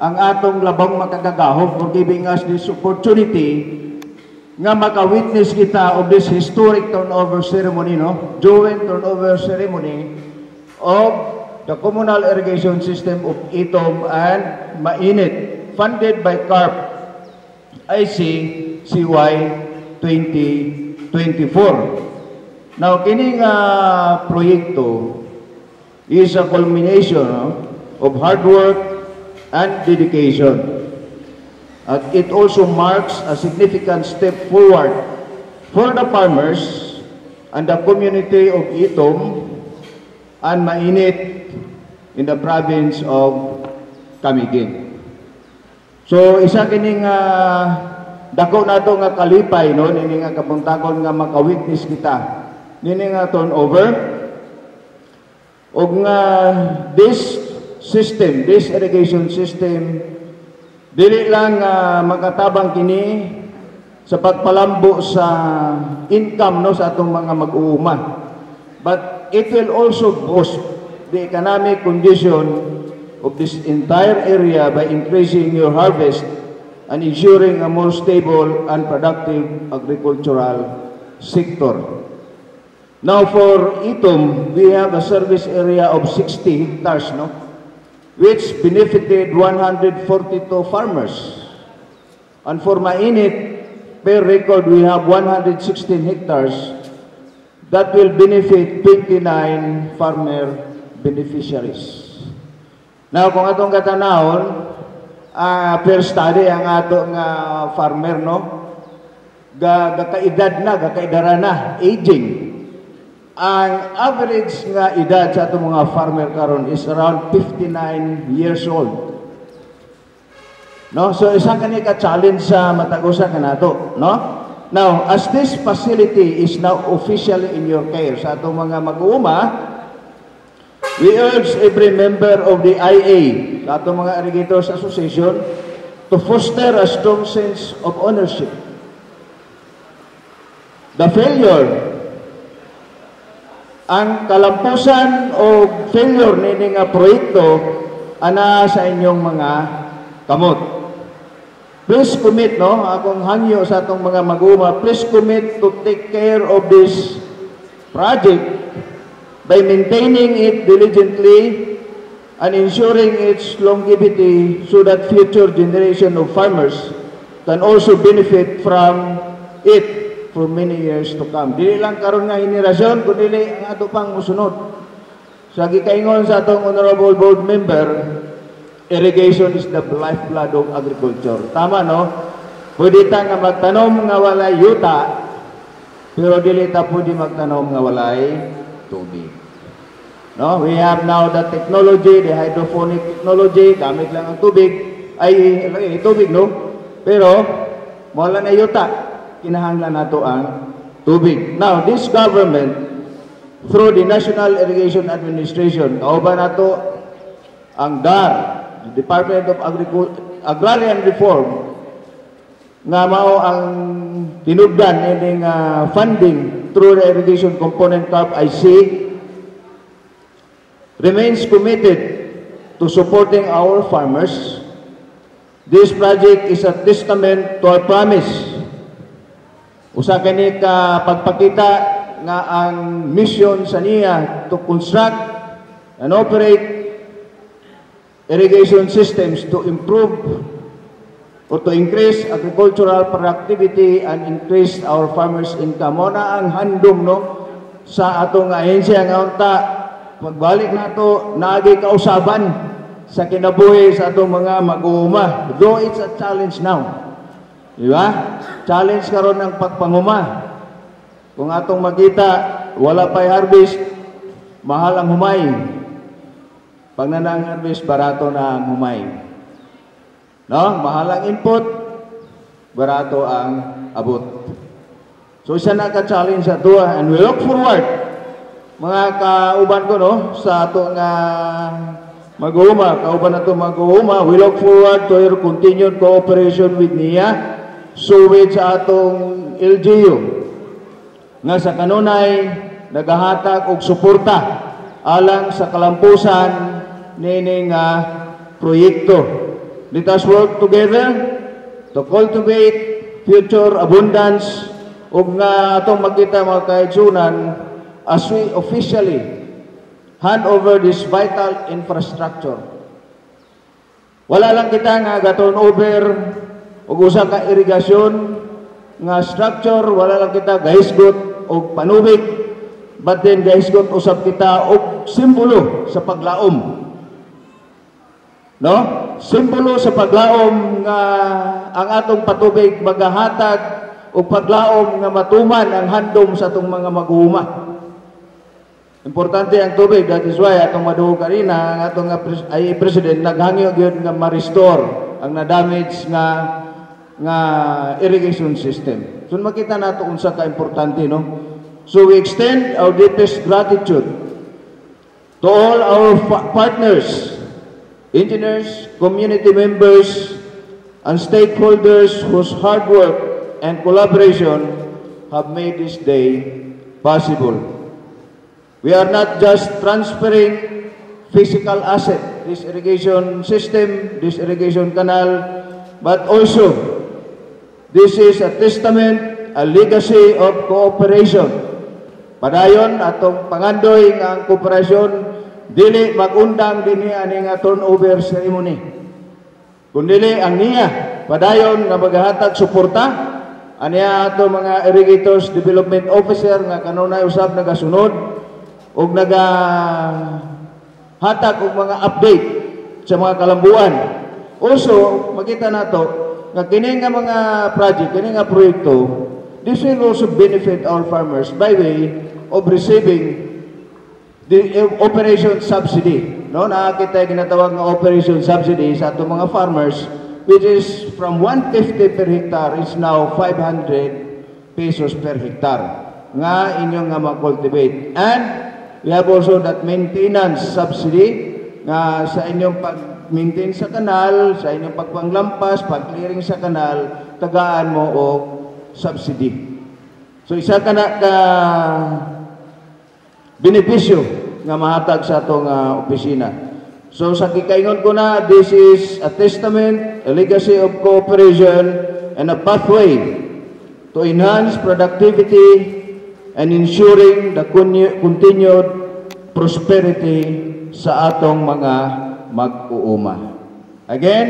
ang atong labang makagagahom for giving us this opportunity nga maka-witness kita of this historic turnover ceremony, no? Joint turnover ceremony of the Communal Irrigation System of Itom and Mainit, funded by CARP IC CY 2024. Now, kining proyekto is a culmination of hard work and dedication. At it also marks a significant step forward for the farmers and the community of Itom and Mainit in the province of Camiguin. So, isa kining dako nato nga kalipay, no? Nini nga kapuntakon nga maka-witness kita. Nini nga turnover. O nga this system, this irrigation system, dili lang makatabang kini sa pagpalambo sa income, no, sa atong mga mag-uuma, but it will also boost the economic condition of this entire area by increasing your harvest and ensuring a more stable and productive agricultural sector. Now for Itom, we have a service area of 60 hectares, no? Which benefited 142 farmers. And for Mainit, per record, we have 116 hectares that will benefit 29 farmer beneficiaries. Now, kung atong katanahon, per study ang ato nga farmer, no? Gakaedad na, gakaedara na, aging. Ang average nga edad sa atong mga farmer karon is around 59 years old. No? So isa kani ka challenge sa matagusa kanato, no? Now, as this facility is now officially in your care sa atong mga mag-uuma, we urge every member of the IA, sa atong mga Irrigators Association, to foster a strong sense of ownership. The failure, ang kalampusan o failure nini nga proyekto ana sa inyong mga kamot. Please commit, no? Akong hangyo sa atong mga mag-uuma, please commit to take care of this project by maintaining it diligently and ensuring its longevity so that future generation of farmers can also benefit from it for many years to come. Dili lang karon nga henerasyon, kundi ang ato pang musunod. Sa gikaingon sa atong honorable board member, irrigation is the lifeblood of agriculture. Tama, no? Pwede ta nga magtanom nga walay yuta, pero dili ta pwede magtanom nga walay tubig. No? We have now the technology, the hydroponic technology, gamit lang ang tubig, tubig, no? Pero, wala na yuta. Kinahanglan nato ang tubig. Now, this government, through the National Irrigation Administration, kauban nato ang DAR, the Department of Agrarian Reform, nga mao ang tinugdan ining funding through the irrigation component CARP IC, remains committed to supporting our farmers. This project is a testament to our promise. Usa kani ka pagpakita nga ang mission sa niya to construct and operate irrigation systems to improve or to increase agricultural productivity and increase our farmers' income. Muna ang handom, no, sa atong ahensya nga unta pagbalik nato naagi kausaban sa kinabuhi sa atong mga mag-uuma. Though it's a challenge now. Di ba? Challenge karon ng pagpanguma. Kung atong makita, wala pa'y harvest, mahal ang humay. Pag nanang harvest, barato na ang humay. No? Mahal ang input, barato ang abot. So, isa na ka-challenge sa tuwa. And we look forward, mga kauban ko, no, sa ato nga mag-uuma, kauban na ito mag-uuma, we look forward to your continued cooperation with NIA, suwid sa atong LGU nga sa kanunay nagahatag og suporta alang sa kalampusan nining proyekto Let us work together to cultivate future abundance ug nga atong makita mga kaigsunan as we officially hand over this vital infrastructure. Wala lang kita nga gaton over ug usa ka irigasyon nga structure, wala lang kita gahisgot og panubig, but then gahisgot usab kita og simbolo sa paglaom. No? Simbolo sa paglaom nga ang atong patubig magahatag o paglaom nga matuman ang handom sa atong mga mag-uuma. Importante ang tubig. That is why atong maduog kanina ang atong president naghangyo gyud nga ma-restore ang na-damage nga irrigation system. So makita nato unsa ka importante, no? So we extend our deepest gratitude to all our partners, engineers, community members, and stakeholders whose hard work and collaboration have made this day possible. We are not just transferring physical asset, this irrigation system, this irrigation canal, but also this is a testament, a legacy of cooperation. Padayon atong pangandoy nga ang kooperasyon dili magundang dinhi ani nga turnover ceremony. Kundi ang niya padayon nga maghatag suporta aniya ato mga irrigators development officer nga kanunay usab nagasunod ug nagahatag og mga update sa mga kalambuan. Also makita nato nga kini nga mga project, kini nga proyekto, this will also benefit our farmers by way of receiving the operation subsidy. No, nakakita ginatawag nga operation subsidy sa atong mga farmers, which is from 150 per hectare is now 500 pesos per hectare nga inyong nga ma-cultivate. And we have also that maintenance subsidy nga sa inyong pag-maintain sa kanal, sa inyong pagpanglampas, pag-clearing sa kanal, tagaan mo o subsidy. So isa ka na ka benepisyo nga mahatag sa atong opisina. So sa gikaingon ko na, this is a testament, a legacy of cooperation, and a pathway to enhance productivity and ensuring the continued prosperity sa atong mga mag-uuma. Again,